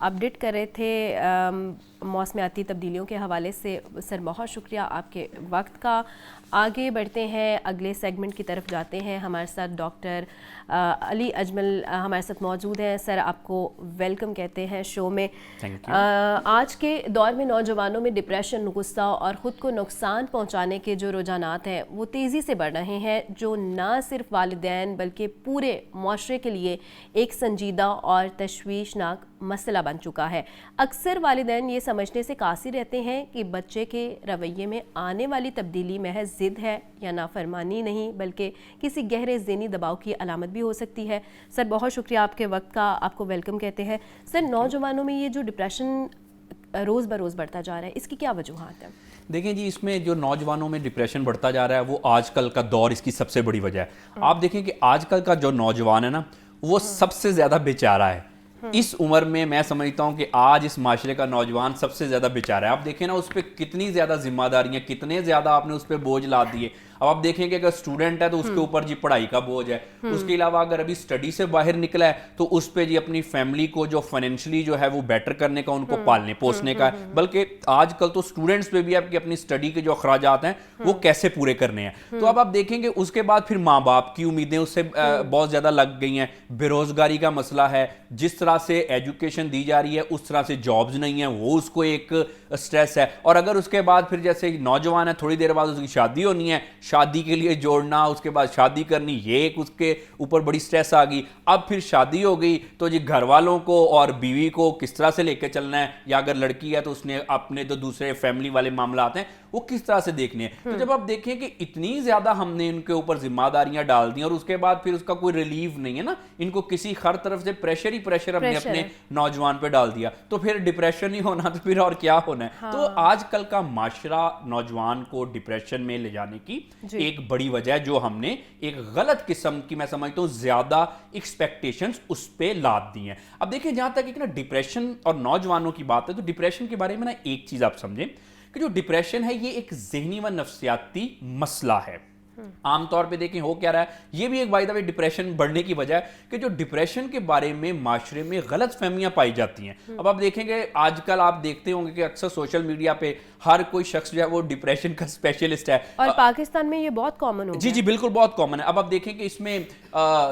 Update کر رہے تھے موسمیاتی تبدیلیوں کے حوالے سے. سر بہت شکریہ آپ کے وقت کا. آگے بڑھتے ہیں, اگلے سیگمنٹ کی طرف جاتے ہیں. ہمارے ساتھ ڈاکٹر علی اجمل ہمارے ساتھ موجود ہیں. سر آپ کو ویلکم کہتے ہیں شو میں. آج کے دور میں نوجوانوں میں ڈپریشن, غصہ اور خود کو نقصان پہنچانے کے جو رجحانات ہیں وہ تیزی سے بڑھ رہے ہیں, جو نہ صرف والدین بلکہ پورے معاشرے کے لیے ایک سنجیدہ اور تشویشناک مسئلہ بن چکا ہے. اکثر والدین یہ سمجھنے سے قاصر رہتے ہیں کہ بچے کے رویے میں آنے والی تبدیلی محض ضد ہے یا نافرمانی نہیں, بلکہ کسی گہرے ذہنی دباؤ کی علامت بھی ہو سکتی ہے. سر بہت شکریہ آپ کے وقت کا, آپ کو ویلکم کہتے ہیں. سر نوجوانوں میں یہ جو ڈپریشن روز بروز بڑھتا جا رہا ہے, اس کی کیا وجوہات ہیں؟ دیکھیں جی, اس میں جو نوجوانوں میں ڈپریشن بڑھتا جا رہا ہے وہ آج کل کا دور اس کی سب سے بڑی وجہ ہے. آپ دیکھیں کہ آج کل کا جو نوجوان ہے نا وہ سب سے زیادہ بیچارہ ہے. اس عمر میں سمجھتا ہوں کہ آج اس معاشرے کا نوجوان سب سے زیادہ بیچارہ ہے. آپ دیکھیں نا اس پہ کتنی زیادہ ذمہ داریاں, کتنے زیادہ آپ نے اس پہ بوجھ لا دیے. اب آپ دیکھیں کہ اگر اسٹوڈنٹ ہے تو اس کے اوپر جی پڑھائی کا بوجھ ہے, اس کے علاوہ اگر ابھی اسٹڈی سے باہر نکلا ہے تو اس پہ جی اپنی فیملی کو جو فائنینشلی جو ہے وہ بیٹر کرنے کا, ان کو پالنے پوسنے کا ہے. بلکہ آج کل تو اسٹوڈنٹس پہ بھی اب کہ اپنی اسٹڈی کے جو اخراجات ہیں وہ کیسے پورے کرنے ہیں. تو اب آپ دیکھیں گے اس کے بعد پھر ماں باپ کی امیدیں اس سے بہت زیادہ لگ گئی ہیں. بے روزگاری کا مسئلہ ہے, جس طرح سے ایجوکیشن دی جا رہی ہے اس طرح سے جابز نہیں ہیں, وہ اس کو ایک سٹریس ہے. اور اگر اس کے بعد پھر جیسے نوجوان ہے تھوڑی دیر بعد اس کی شادی ہونی ہے, شادی کے لیے جوڑنا, اس کے بعد شادی کرنی, یہ ایک اس کے اوپر بڑی سٹریس آ گئی. اب پھر شادی ہو گئی تو جی گھر والوں کو اور بیوی کو کس طرح سے لے کے چلنا ہے, یا اگر لڑکی ہے تو اس نے اپنے جو دوسرے فیملی والے معاملات ہیں وہ کس طرح سے دیکھنے ہیں. تو جب آپ دیکھیں کہ اتنی زیادہ ہم نے ان کے اوپر ذمہ داریاں ڈال دی اور اس کے بعد پھر اس کا کوئی ریلیف نہیں ہے نا, ان کو کسی ہر طرف سے پریشر ہی پریشر ہم نے اپنے نوجوان پہ ڈال دیا, تو پھر ڈپریشن ہی ہونا, تو پھر اور کیا ہونا ہے. تو آج کل کا معاشرہ نوجوان کو ڈپریشن میں لے جانے کی ایک بڑی وجہ ہے, جو ہم نے ایک غلط قسم کی میں سمجھتا ہوں زیادہ ایکسپیکٹیشنز اس پہ لاد دی ہیں. اب دیکھیں جہاں تک ایک نا ڈپریشن اور نوجوانوں کی بات ہے, تو ڈپریشن کے بارے میں نا ایک چیز آپ سمجھیں کہ جو ڈپریشن ہے یہ ایک ذہنی و نفسیاتی مسئلہ ہے. عام طور پہ دیکھیں ہو کیا رہا ہے, یہ بھی ایک بائی دا وے ڈپریشن بڑھنے کی وجہ ہے کہ جو ڈپریشن کے بارے میں معاشرے میں غلط فہمیاں پائی جاتی ہیں. اب آپ دیکھیں گے آج کل آپ دیکھتے ہوں گے کہ اکثر سوشل میڈیا پہ ہر کوئی شخص جو ہے وہ ڈپریشن کا اسپیشلسٹ ہے, اور پاکستان میں یہ بہت کامن ہو گیا. جی بالکل بہت کامن ہے. اب آپ دیکھیں کہ اس میں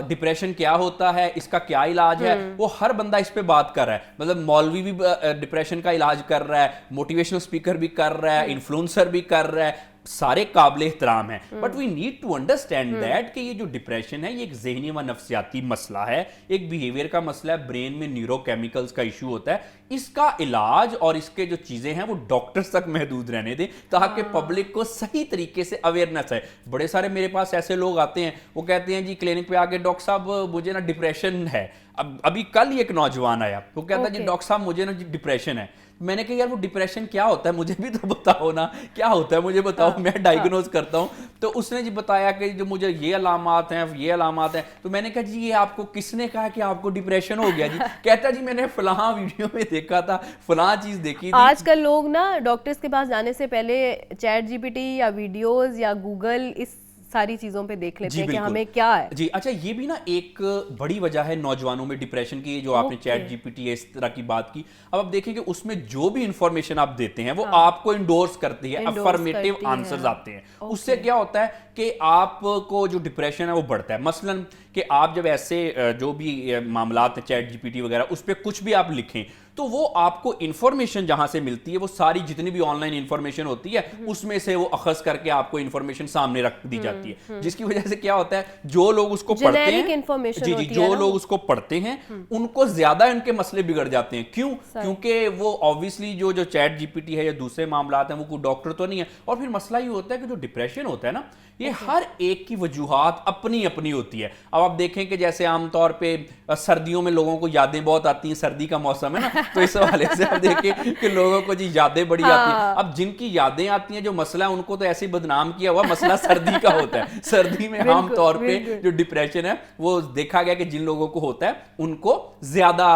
ڈپریشن کیا ہوتا ہے, اس کا کیا علاج ہے, وہ ہر بندہ اس پہ بات کر رہا ہے. مطلب مولوی بھی ڈپریشن کا علاج کر رہا ہے, موٹیویشنل اسپیکر بھی کر رہا ہے, انفلوئنسر بھی کر رہا ہے, سارے قابل احترام ہیں. But we need to understand that کہ یہ جو ڈپریشن ہے یہ ایک ذہنی و نفسیاتی مسئلہ ہے, ایک بیہیویئر کا مسئلہ ہے, برین میں نیورو کیمیکلز کا ایشو ہوتا ہے. اس کا علاج اور اس کے جو چیزیں ہیں وہ ڈاکٹرز تک محدود رہنے دیں تاکہ پبلک کو صحیح طریقے سے اویئرنیس ہے. بڑے سارے میرے پاس ایسے لوگ آتے ہیں, وہ کہتے ہیں جی کلینک پہ آ کے ڈاکٹر صاحب مجھے نا ڈپریشن ہے. ابھی کل ہی ایک نوجوان آیا, وہ کہتا ہے جی ڈاکٹر صاحب مجھے نا ڈپریشن ہے. میں نے کہا یار وہ ڈپریشن کیا ہوتا ہے, مجھے بھی تو بتاؤ نا کیا ہوتا ہے, مجھے بتاؤ, میں ڈائیگنوز کرتا ہوں. تو اس نے جی بتایا کہ جو مجھے یہ علامات ہیں یہ علامات ہیں. تو میں نے کہا جی یہ آپ کو کس نے کہا کہ آپ کو ڈپریشن ہو گیا؟ جی کہتا جی میں نے فلاں ویڈیو میں دیکھا تھا, فلاں چیز دیکھی تھی. آج کل لوگ نا ڈاکٹرز کے پاس جانے سے پہلے چیٹ جی پی ٹی یا ویڈیوز یا گوگل اس ساری چیزوں پہ دیکھ لیتے ہیں کہ ہمیں کیا ہے. جی اچھا, یہ بھی نا ایک بڑی وجہ ہے نوجوانوں میں ڈپریشن کی, جو آپ نے چیٹ جی پی ٹی اس طرح کی بات کی. اب آپ دیکھیں کہ اس میں جو بھی انفارمیشن آپ دیتے ہیں وہ آپ کو انڈورس کرتی ہے, افرمیٹیو آنسرز آتے ہیں. اس سے کیا ہوتا ہے کہ آپ کو جو ڈپریشن ہے وہ بڑھتا ہے. مثلا کہ آپ جب ایسے جو بھی معاملات ہیں چیٹ جی پی ٹی وغیرہ اس پہ کچھ بھی آپ لکھیں تو وہ آپ کو انفارمیشن جہاں سے ملتی ہے وہ ساری جتنی بھی آن لائن انفارمیشن ہوتی ہے اس میں سے وہ اخذ کر کے آپ کو انفارمیشن سامنے رکھ دی جاتی ہے, جس کی وجہ سے کیا ہوتا ہے جو لوگ اس کو پڑھتے ہیں, جی جو لوگ اس کو پڑھتے ہیں ان کو زیادہ ان کے مسئلے بگڑ جاتے ہیں. کیوں؟ کیونکہ وہ آبویسلی جو چیٹ جی پی ٹی ہے یا دوسرے معاملات ہیں وہ کوئی ڈاکٹر تو نہیں ہے. اور پھر مسئلہ یہ ہوتا ہے کہ جو ڈپریشن ہوتا ہے نا یہ ہر ایک کی وجوہات اپنی اپنی ہوتی ہے. اب آپ دیکھیں کہ جیسے عام طور پہ سردیوں میں لوگوں کو یادیں بہت آتی ہیں, سردی کا موسم ہے نا, تو اس حوالے سے آپ دیکھیں کہ لوگوں کو جی یادیں بڑی آتی ہیں. اب جن کی یادیں آتی ہیں جو مسئلہ ہے ان کو تو ایسے بدنام کیا ہوا مسئلہ سردی کا ہوتا ہے. سردی میں عام طور پہ جو ڈپریشن ہے وہ دیکھا گیا کہ جن لوگوں کو ہوتا ہے ان کو زیادہ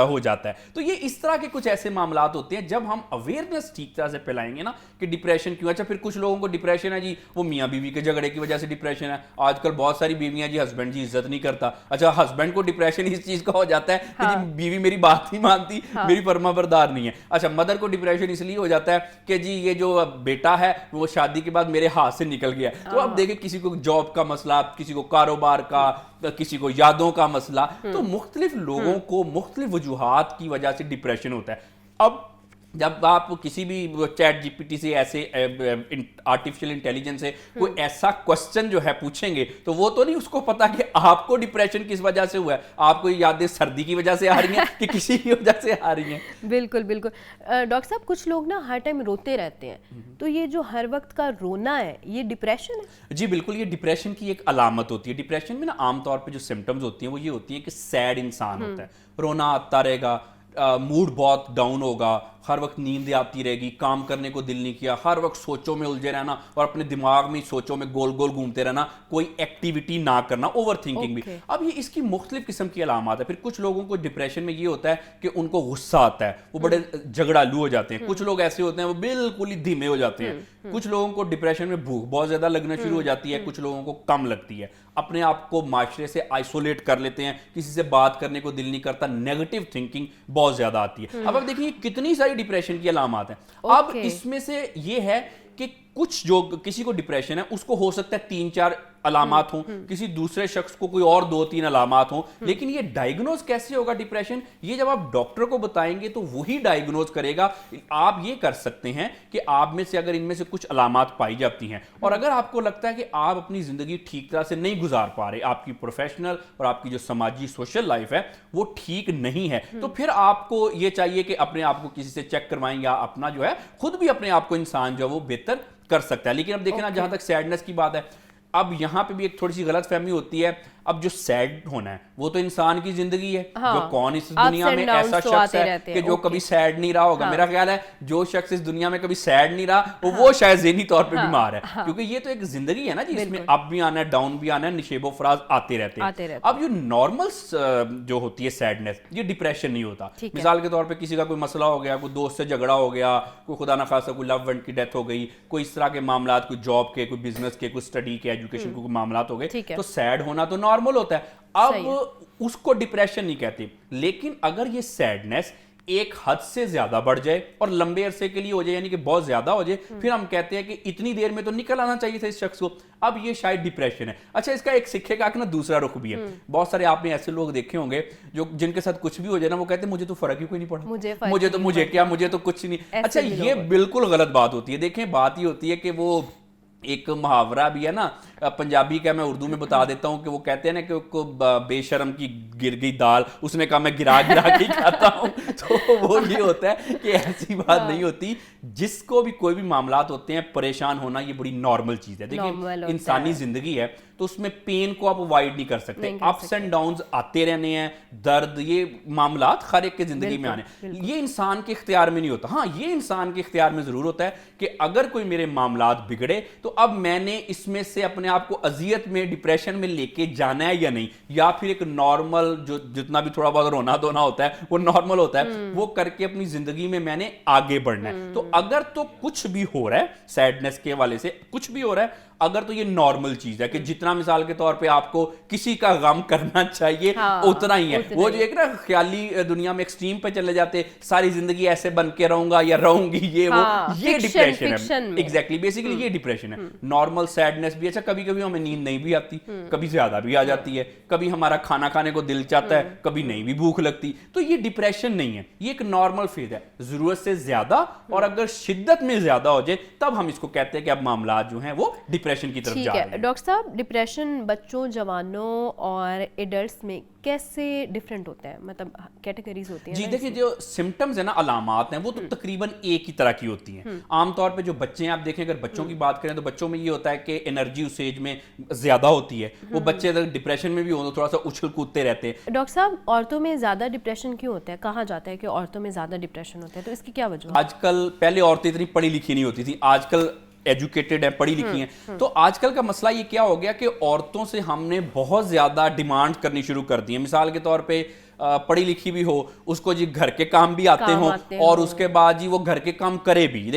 ہو جاتا ہے. تو یہ اس طرح کے کچھ ایسے معاملات ہوتے ہیں جب ہم اویئرنیس ٹھیک طرح سے پھیلائیں گے نا کہ ڈپریشن کیوں. اچھا پھر کچھ لوگوں کو ڈپریشن ہے جی وہ میاں بیوی کے جھگڑے کی وجہ سے ڈپریشن ہے. آج کل بہت ساری بیویاں جی ہسبینڈ جی عزت نہیں کرتا, اچھا ہسبینڈ کو ڈپریشن اس چیز کا ہو جاتا ہے کہ جی بیوی میری بات نہیں مانتی, میری فرما بردار نہیں ہے. اچھا مدر کو ڈپریشن اس لیے ہو جاتا ہے کہ جی یہ جو بیٹا ہے وہ شادی کے بعد میرے ہاتھ سے نکل گیا. تو اب دیکھیں کسی کو جاب کا مسئلہ, کسی کو کاروبار کا, کسی کو یادوں کا مسئلہ, تو مختلف لوگوں کو مختلف وجوہات کی وجہ سے ڈپریشن ہوتا ہے. اب جب آپ کسی بھی چیٹ جی پی ٹی سے ایسے آرٹیفیشل انٹیلیجنس سے کوئی ایسا کوسچن جو ہے پوچھیں گے تو وہ تو نہیں اس کو پتا کہ آپ کو ڈپریشن کس وجہ سے ہوا ہے, آپ کو یادیں سردی کی وجہ سے آ رہی ہیں کہ کسی کی وجہ سے آ رہی ہیں. بالکل بالکل. ڈاکٹر صاحب کچھ لوگ نا ہر ٹائم روتے رہتے ہیں, تو یہ جو ہر وقت کا رونا ہے یہ ڈپریشن ہے؟ جی بالکل, یہ ڈپریشن کی ایک علامت ہوتی ہے. ڈپریشن میں نا عام طور پہ جو سمٹمز ہوتی ہیں وہ یہ ہوتی ہیں کہ سیڈ انسان ہوتا ہے, رونا آتا رہے گا, موڈ بہت ڈاؤن ہوگا, ہر وقت نیند آتی رہے گی, کام کرنے کو دل نہیں کیا, ہر وقت سوچوں میں الجھے رہنا اور اپنے دماغ میں سوچوں میں گول گول گھومتے رہنا, کوئی ایکٹیویٹی نہ کرنا, اوور تھنکنگ بھی. اب یہ اس کی مختلف قسم کی علامات ہے. پھر کچھ لوگوں کو ڈپریشن میں یہ ہوتا ہے کہ ان کو غصہ آتا ہے, وہ بڑے جھگڑالو ہو جاتے ہیں. کچھ لوگ ایسے ہوتے ہیں وہ بالکل ہی دھیمے ہو جاتے ہیں. کچھ لوگوں کو ڈپریشن میں بھوک بہت زیادہ لگنا شروع ہو جاتی ہے, کچھ لوگوں کو کم لگتی ہے, اپنے آپ کو معاشرے سے آئسولیٹ کر لیتے ہیں, کسی سے بات کرنے کو دل نہیں کرتا, نیگیٹو تھنکنگ بہت زیادہ آتی ہے. اب آپ دیکھیے کتنی ساری ڈپریشن کی علامات ہیں. اب اس میں سے یہ ہے کہ کچھ جو کسی کو ڈپریشن ہے اس کو ہو سکتا ہے 3-4 علامات ہوں, کسی دوسرے شخص کو کوئی اور 2-3 علامات ہوں. لیکن یہ ڈائیگنوز کیسے ہوگا ڈپریشن, یہ جب آپ ڈاکٹر کو بتائیں گے تو وہی ڈائیگنوز کرے گا. آپ یہ کر سکتے ہیں کہ آپ میں سے اگر ان میں سے کچھ علامات پائی جاتی ہیں اور اگر آپ کو لگتا ہے کہ آپ اپنی زندگی ٹھیک طرح سے نہیں گزار پا رہے, آپ کی پروفیشنل اور آپ کی جو سماجی سوشل لائف ہے وہ ٹھیک نہیں ہے, تو پھر آپ کو یہ چاہیے کہ اپنے آپ کو کسی سے چیک کروائیں یا اپنا جو ہے خود بھی اپنے آپ کو انسان جو ہے وہ بہتر کر سکتا ہے. لیکن اب دیکھیں نا جہاں تک سیڈنس کی بات ہے, اب یہاں پہ بھی ایک تھوڑی سی غلط فہمی ہوتی ہے. اب جو سیڈ ہونا ہے وہ تو انسان کی زندگی ہے, جو کون اس دنیا میں ایسا شخص ہے کہ جو کبھی سیڈ نہیں رہا ہوگا. میرا خیال ہے جو شخص اس دنیا میں کبھی سیڈ نہیں رہا وہ شاید ذہنی طور پہ بیمار ہے, کیونکہ یہ تو ایک زندگی ہے نا جی, اس میں اپ بھی آنا ہے, ڈاؤن بھی آنا ہے, نشیب و فراز آتے رہتے ہیں. اب یہ نارمل جو ہوتی ہے سیڈنس, یہ ڈپریشن نہیں ہوتا. مثال کے طور پہ کسی کا کوئی مسئلہ ہو گیا, کوئی دوست سے جھگڑا ہو گیا, کوئی خدا نخواستہ کوئی لو ون کی ڈیتھ ہو گئی, کوئی اس طرح کے معاملات, کوئی جاب کے, کوئی بزنس کے, کوئی اسٹڈی کے, ایجوکیشن کے کوئی معاملات ہو گئے, تو سیڈ ہونا تو نارمل ہوتا ہے. اب اس کو ڈپریشن نہیں کہتے. لیکن اگر یہ سیڈنس ایک حد سے زیادہ بڑھ جائے اور لمبے عرصے کے لیے ہو جائے, یعنی کہ بہت زیادہ ہو جائے, پھر ہم کہتے ہیں کہ اتنی دیر میں تو نکل آنا چاہیے تھا اس شخص کو, اب یہ شاید ڈپریشن ہے. اچھا اس کا ایک سکے کا نا دوسرا رخ بھی ہے. بہت سارے آپ نے ایسے لوگ دیکھے ہوں گے جو جن کے ساتھ کچھ بھی ہو جائے نا وہ کہتے ہیں مجھے تو فرق ہی کوئی نہیں پڑا, مجھے تو کچھ نہیں. اچھا یہ بالکل غلط بات ہوتی ہے. دیکھیں بات یہ ہوتی ہے کہ وہ ایک محاورہ بھی ہے نا پنجابی کا, میں اردو میں بتا دیتا ہوں, کہ وہ کہتے ہیں نا کہ بے شرم کی گر گئی دال, اس نے کہا میں گرا گرا کے کھاتا ہوں. تو وہ یہ ہوتا ہے کہ ایسی بات نہیں ہوتی. جس کو بھی کوئی بھی معاملات ہوتے ہیں, پریشان ہونا یہ بڑی نارمل چیز ہے. دیکھیں انسانی زندگی ہے تو اس میں پین کو آپ اوائڈ نہیں کر سکتے, اپس اینڈ ڈاؤنز آتے رہنے ہیں, درد, یہ معاملات ہر ایک کے زندگی میں آنے, یہ انسان کے اختیار میں نہیں ہوتا. ہاں یہ انسان کے اختیار میں ضرور ہوتا ہے کہ اگر کوئی میرے معاملات بگڑے تو اب میں نے اس میں سے اپنے آپ کو اذیت میں, ڈپریشن میں لے کے جانا ہے یا نہیں, یا پھر ایک نارمل جو جتنا بھی تھوڑا بہت رونا دھونا ہوتا ہے وہ نارمل ہوتا ہے, وہ کر کے اپنی زندگی میں نے آگے بڑھنا ہے. تو اگر تو کچھ بھی ہو رہا ہے سیڈنس کے حوالے سے, کچھ بھی ہو رہا ہے, اگر تو یہ نارمل چیز ہے کہ جتنا مثال کے طور پہ آپ کو کسی کا غم کرنا چاہیے اتنا ہی ہے. وہ جو ایک نا خیالی دنیا میں ایکسٹریم پہ چلے جاتے, ساری زندگی ایسے بن کے رہوں گا یا رہوں گی, یہ ڈپریشن ہے. ایگزیکٹلی, بیسیکلی یہ ڈپریشن ہے. نارمل سیڈنس بھی, اچھا کبھی کبھی ہمیں نیند نہیں بھی آتی, کبھی زیادہ بھی آ جاتی ہے, کبھی ہمارا کھانا کھانے کو دل چاہتا ہے, کبھی نہیں بھی بھوک لگتی, تو یہ ڈپریشن نہیں ہے, یہ ایک نارمل فیز ہے. ضرورت سے زیادہ اور اگر شدت میں زیادہ ہو جائے تب ہم اس کو کہتے ہیں کہ اب معاملات جو ہیں وہ ڈپریشن کی طرف جا رہے ہیں. ڈاکٹر صاحب ڈپریشن بچوں, جوانوں اور ایڈلٹس میں کیسے ڈیفرنٹ ہوتا ہے, مطلب کیٹیگریز ہوتی ہیں؟ جی دیکھیں جو سمٹمز ہیں نا, علامات ہیں, وہ تو تقریباً ایک ہی طرح کی ہوتی ہیں. عام طور پہ جو بچے ہیں, آپ دیکھیں اگر بچوں کی بات کریں تو بچوں میں یہ ہوتا ہے کہ انرجی اس ایج میں زیادہ ہوتی ہے. وہ بچے اگر ڈپریشن میں بھی ہوں تو تھوڑا سا اچھل کودتے رہتے ہیں. ڈاکٹر صاحب عورتوں میں زیادہ ڈپریشن کیوں ہوتا ہے؟ کہا جاتا ہے کہ عورتوں میں زیادہ ڈپریشن ہوتا ہے, تو اس کی کیا وجہ ہے؟ آج کل, پہلے عورتیں اتنی پڑھی لکھی نہیں ہوتی تھیں, آج کل ایجوکیٹڈ ہیں, پڑھی لکھی ہیں. تو آج کل کا مسئلہ یہ کیا ہو گیا کہ عورتوں سے ہم نے بہت زیادہ ڈیمانڈ کرنی شروع کر دی ہیں. مثال کے طور پہ پڑھی لکھی بھی ہو, اس کو جی گھر کے کام بھی آتے ہوں, اور اس کے بعد جی وہ گھر کے کام کرے بھی.